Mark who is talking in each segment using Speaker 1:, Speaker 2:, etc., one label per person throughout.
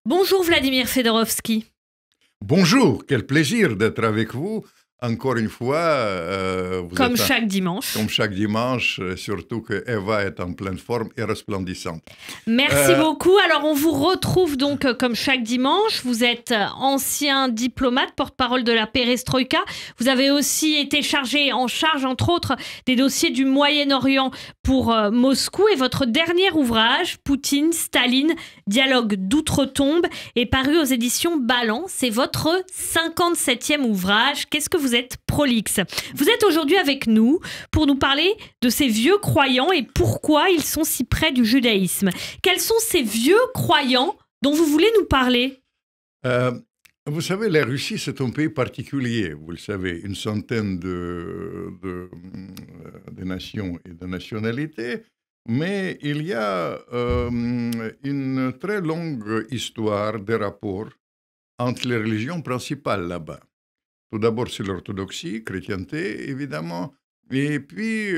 Speaker 1: Bonjour Vladimir Fedorovski.
Speaker 2: Bonjour, quel plaisir d'être avec vous. Encore une fois,
Speaker 1: Comme chaque dimanche.
Speaker 2: Comme chaque dimanche, surtout que Eva est en pleine forme et resplendissante.
Speaker 1: Merci beaucoup. Alors, on vous retrouve donc comme chaque dimanche. Vous êtes ancien diplomate, porte-parole de la Perestroïka. Vous avez aussi été en charge, entre autres, des dossiers du Moyen-Orient pour Moscou. Et votre dernier ouvrage, Poutine, Staline, dialogue d'outre-tombe, est paru aux éditions Ballant. C'est votre 57e ouvrage. Qu'est-ce que vous êtes prolixe. Vous êtes aujourd'hui avec nous pour nous parler de ces vieux croyants et pourquoi ils sont si près du judaïsme. Quels sont ces vieux croyants dont vous voulez nous parler?
Speaker 2: Vous savez, la Russie, c'est un pays particulier. Vous le savez, une centaine de nations et de nationalités. Mais il y a une très longue histoire des rapports entre les religions principales là-bas. Tout d'abord, c'est l'orthodoxie, chrétienté, évidemment, et puis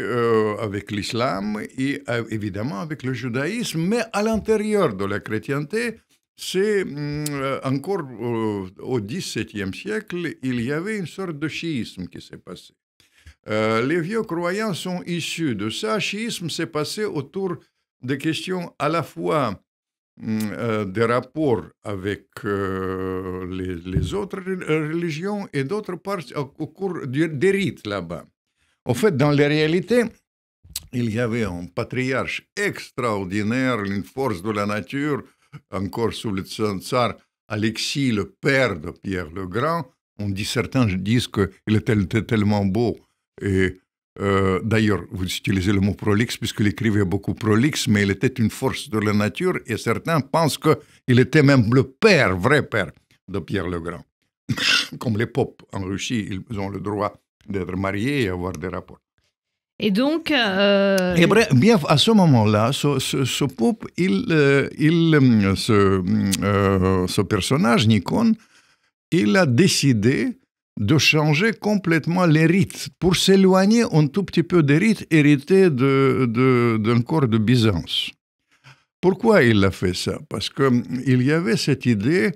Speaker 2: avec l'islam et évidemment avec le judaïsme. Mais à l'intérieur de la chrétienté, c'est encore au XVIIe siècle, il y avait une sorte de chiisme qui s'est passé. Les vieux croyants sont issus de ça. Chiisme s'est passé autour de questions à la fois des rapports avec les autres religions et d'autre part au cours des rites là-bas. En fait, dans la réalité, il y avait un patriarche extraordinaire, une force de la nature, encore sous le tsar Alexis, le père de Pierre le Grand. Certains disent qu'il était tellement beau et d'ailleurs, vous utilisez le mot prolixe puisqu'il écrivait beaucoup prolixe, mais il était une force de la nature et certains pensent qu'il était même le père, vrai père de Pierre le Grand. Comme les popes en Russie, ils ont le droit d'être mariés et avoir des rapports.
Speaker 1: Et donc...
Speaker 2: Et bref, bien, à ce moment-là, ce pope, ce personnage, Nikon, il a décidé de changer complètement les rites pour s'éloigner un tout petit peu des rites hérités d'un corps de Byzance. Pourquoi il a fait ça? Parce qu'il y avait cette idée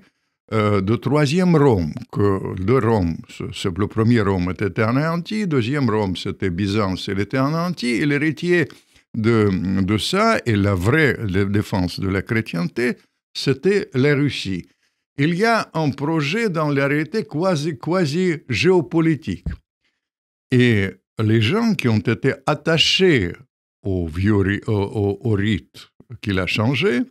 Speaker 2: de troisième Rome, que de Rome, le premier Rome était anéanti, deuxième Rome c'était Byzance, il était anéanti, et l'héritier de ça, et la vraie défense de la chrétienté, c'était la Russie. Il y a un projet dans la réalité quasi géopolitique. Et les gens qui ont été attachés au rite qu'il a changé,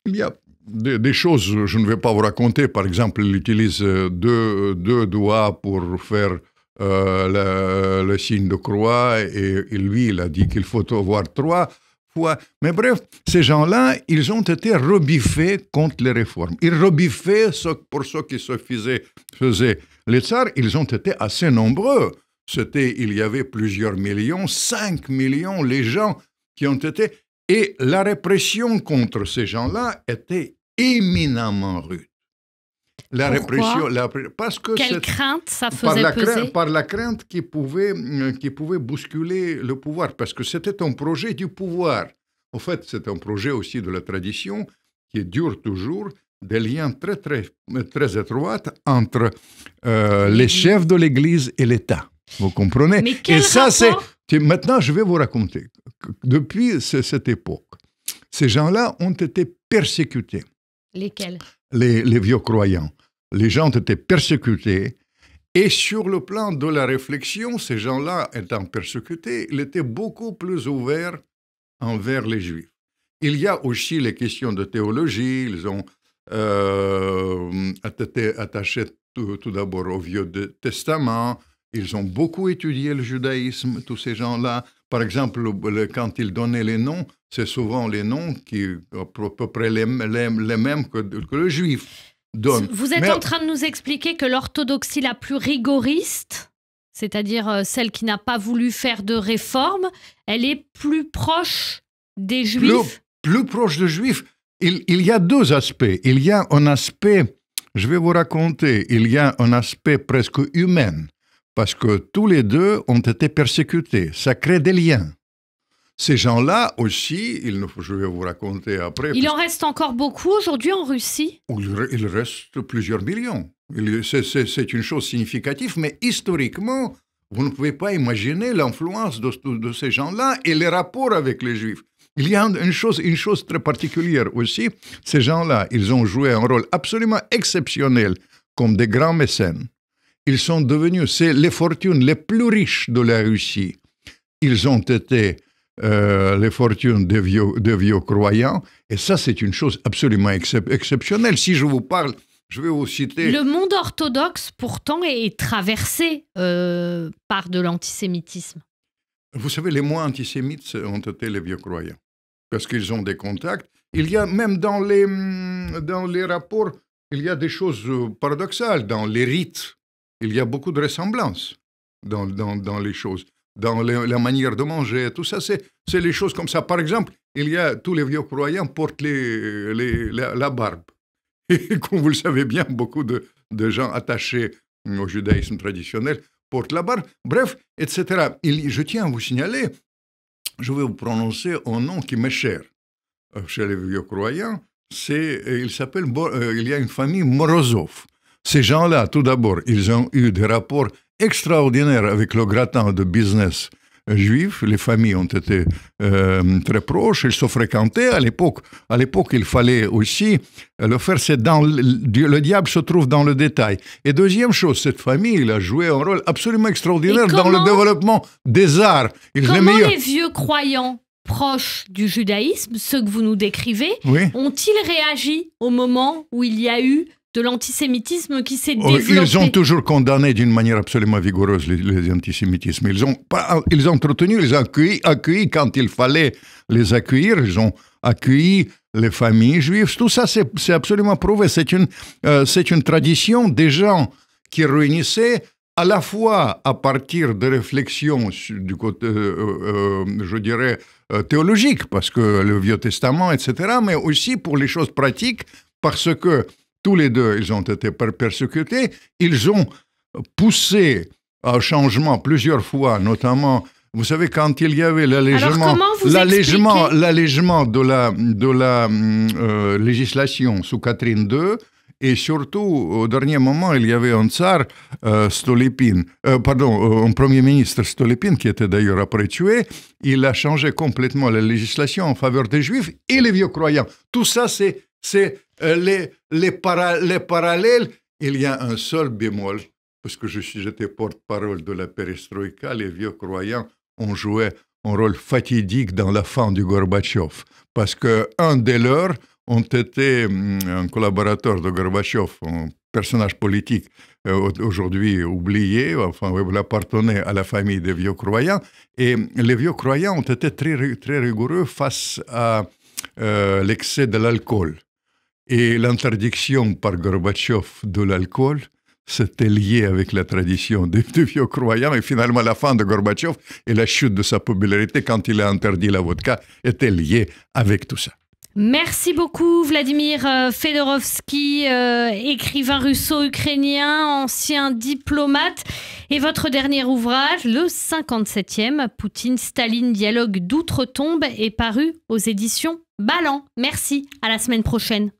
Speaker 2: il y a des choses, je ne vais pas vous raconter, par exemple, il utilise deux doigts pour faire le signe de croix, et lui, il a dit qu'il faut avoir 3 fois. Mais bref, ces gens-là, ils ont été rebiffés contre les réformes. Ils rebiffaient pour ceux qui se faisaient les tsars, ils ont été assez nombreux. Il y avait plusieurs millions, 5 millions, les gens qui ont été... Et la répression contre ces gens-là était éminemment rude.
Speaker 1: La répression, parce que quelle crainte ça faisait peser?
Speaker 2: Par la crainte qui pouvait bousculer le pouvoir, parce que c'était un projet du pouvoir. En fait, c'est un projet aussi de la tradition qui dure toujours, des liens très étroits entre les chefs de l'Église et l'État. Vous comprenez?
Speaker 1: Mais quel rapport?
Speaker 2: Maintenant, je vais vous raconter. Depuis cette époque, ces gens-là ont été persécutés.
Speaker 1: Lesquels?
Speaker 2: Les vieux croyants. Les gens ont été persécutés. Et sur le plan de la réflexion, ces gens-là étant persécutés, ils étaient beaucoup plus ouverts envers les Juifs. Il y a aussi les questions de théologie. Ils ont été attachés tout d'abord au Vieux Testament. Ils ont beaucoup étudié le judaïsme, tous ces gens-là. Par exemple, quand ils donnaient les noms, c'est souvent les noms qui à peu près les mêmes que le juif donne.
Speaker 1: Vous êtes en train de nous expliquer que l'orthodoxie la plus rigoriste, c'est-à-dire celle qui n'a pas voulu faire de réforme, elle est plus proche des juifs?
Speaker 2: Plus proche des juifs. Il y a 2 aspects. Il y a un aspect, je vais vous raconter, il y a un aspect presque humain. Parce que tous les deux ont été persécutés. Ça crée des liens. Ces gens-là aussi, je vais vous raconter après.
Speaker 1: Il en reste encore beaucoup aujourd'hui en Russie?
Speaker 2: Il reste plusieurs millions. C'est une chose significative, mais historiquement, vous ne pouvez pas imaginer l'influence de ces gens-là et les rapports avec les Juifs. Il y a une chose très particulière aussi. Ces gens-là, ils ont joué un rôle absolument exceptionnel comme des grands mécènes. Ils sont devenus, c'est les fortunes les plus riches de la Russie. Ils ont été les fortunes des vieux croyants. Et ça, c'est une chose absolument exceptionnelle. Si je vous parle, je vais vous citer...
Speaker 1: Le monde orthodoxe, pourtant, est traversé par de l'antisémitisme.
Speaker 2: Vous savez, les moins antisémites ont été les vieux croyants. Parce qu'ils ont des contacts. Il y a même dans les rapports, il y a des choses paradoxales. Dans les rites, il y a beaucoup de ressemblances dans les choses. Dans la manière de manger, tout ça, c'est les choses comme ça. Par exemple, tous les vieux croyants portent la barbe. Et comme vous le savez bien, beaucoup de gens attachés au judaïsme traditionnel portent la barbe. Bref, etc. Je tiens à vous signaler, je vais vous prononcer un nom qui m'est cher chez les vieux croyants. Il y a une famille Morozov. Ces gens-là, tout d'abord, ils ont eu des rapports extraordinaire avec le gratin de business juif. Les familles ont été très proches, ils se fréquentaient à l'époque. À l'époque, il fallait aussi le faire. Le diable se trouve dans le détail. Et deuxième chose, cette famille a joué un rôle absolument extraordinaire dans le développement des arts.
Speaker 1: Comment les vieux croyants proches du judaïsme, ceux que vous nous décrivez, ont-ils réagi au moment où il y a eu de l'antisémitisme qui s'est développé?
Speaker 2: Ils ont toujours condamné d'une manière absolument vigoureuse les antisémitismes. Ils ont entretenu, ils ont accueilli quand il fallait les accueillir. Ils ont accueilli les familles juives. Tout ça, c'est absolument prouvé. C'est une tradition des gens qui réunissaient à la fois à partir de réflexions du côté, je dirais, théologique, parce que le Vieux Testament, etc., mais aussi pour les choses pratiques, parce que tous les deux, ils ont été persécutés. Ils ont poussé au changement plusieurs fois, notamment, vous savez, quand il y avait l'allègement de la législation sous Catherine II, et surtout, au dernier moment, il y avait un tsar, un premier ministre Stolypine, qui était d'ailleurs après tué. Il a changé complètement la législation en faveur des Juifs et les vieux croyants. Tout ça, c'est les parallèles. Il y a un seul bémol, parce que j'étais porte-parole de la perestroïka. Les vieux croyants ont joué un rôle fatidique dans la fin du Gorbatchev, parce qu'un des leurs ont été un collaborateur de Gorbatchev, un personnage politique aujourd'hui oublié, enfin, il appartenait à la famille des vieux croyants, et les vieux croyants ont été très, très rigoureux face à l'excès de l'alcool. Et l'interdiction par Gorbatchev de l'alcool, c'était lié avec la tradition des vieux croyants. Et finalement, la fin de Gorbatchev et la chute de sa popularité quand il a interdit la vodka était liée avec tout ça.
Speaker 1: Merci beaucoup Vladimir Fedorovski, écrivain russo-ukrainien, ancien diplomate. Et votre dernier ouvrage, le 57e, Poutine-Staline, dialogue d'outre-tombe, est paru aux éditions Ballant. Merci, à la semaine prochaine.